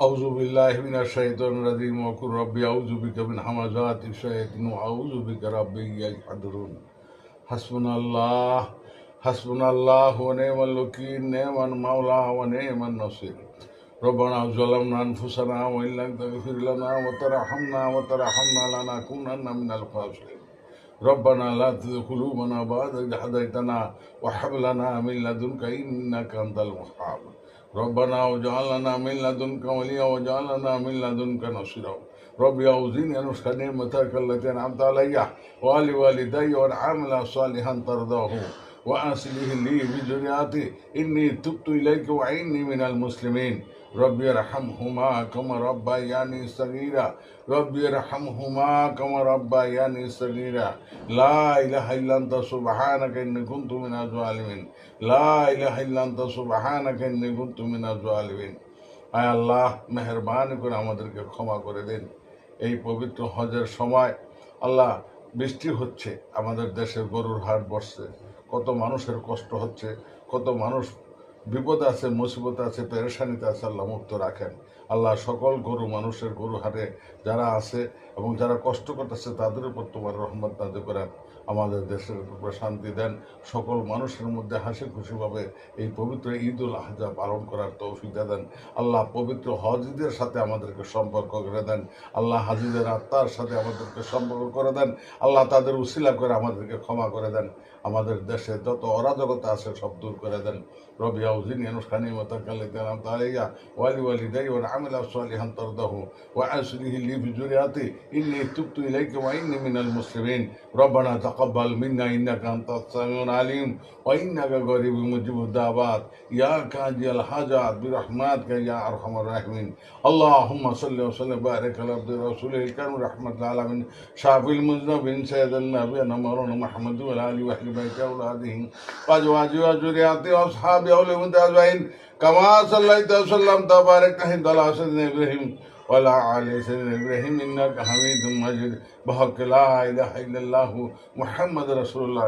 أعوذ بالله من الشيطان الرجيم وقل ربي أعوذ بك من همزات الشياطين وأعوذ بك ربي يحضرون حسبنا الله ونعم الوكيل نعم المولى ونعم النصير ربنا ظلمنا أنفسنا وإن لم تغفر لنا وترحمنا لنكونن من الخاسرين ربنا لا تزغ قلوبنا بعد إذ هديتنا وهب لنا من لدنك إنك أنت الوهاب ربنا واجعلنا من لدنك وليا واجعلنا من لدنك نصيرا ربي أوزعني أن أشكر نعمتك التي أنعمت علي وعلى والدي وأن أعمل صالحا ترضاه وأصلح لي بذريتي إني تبت إليك وإني من المسلمين ربي ارحمهما كما ربياني صغيرا ربي ارحمهما كما ربياني صغيرا لا إله إلا أنت سبحانك إني كنت من الظالمين لا إله إلا أنت سبحانك إني كنت من الظالمين আয় আল্লাহ মেহেরবানি করে আমাদেরকে ক্ষমা করে দিন। এই পবিত্র হজের সময় আল্লাহ বৃষ্টি হচ্ছে, আমাদের দেশে গরুর হাট বসছে, কত মানুষের কষ্ট হচ্ছে, কত মানুষ বিপদ আছে, মুসিবত আছে, পেরেশানিতে আছে। আল্লাহ মুক্ত রাখেন। আল্লাহ সকল মানুষের গরু হাটে যারা আছে এবং যারা কষ্ট করতেছে তাদের উপর তোমার রহমত নাযিল করেন। আমাদের দেশের উপর শান্তি দেন। সকল মানুষের মধ্যে হাসি খুশিভাবে এই পবিত্র ঈদ উল আজহা পালন করার তৌফিক দেন। আল্লাহ পবিত্র হজীদের সাথে আমাদেরকে সম্পর্ক করে দেন। আল্লাহ হাজিদের আত্মার সাথে আমাদেরকে সম্পর্ক করে দেন। আল্লাহ তাদের উসিলা করে আমাদেরকে ক্ষমা করে দেন। আমাদের দেশে যত অরাজকতা আছে সব দূর করে দেন। ربي أوزعني أن أشكر نعمتك التي أنعمت علي ولوالدي وأن أعمل صالحا ترضاه وأصلح لي في ذريتي إني تبت إليك وإني من المسلمين ربنا تقبل منا إنك أنت السميع العليم وإنك قريب مجيب الدعوات يا قاضي الحاجات برحمتك يا أرحم الراحمين اللهم صل وسلم وبارك على عبد رسوله الكريم رحمة العالمين شافي المذنبين سيد النبي مولانا محمد وعلى آله وأهل بيته وأولاده وأزواجه وذريته وأصحابه أجمعين كما صليت وسلمت وباركت على سيدنا إبراهيم وعلى آل سيدنا إبراهيم إنك حميد مجيد بحق لا إله إلا الله محمد رسول الله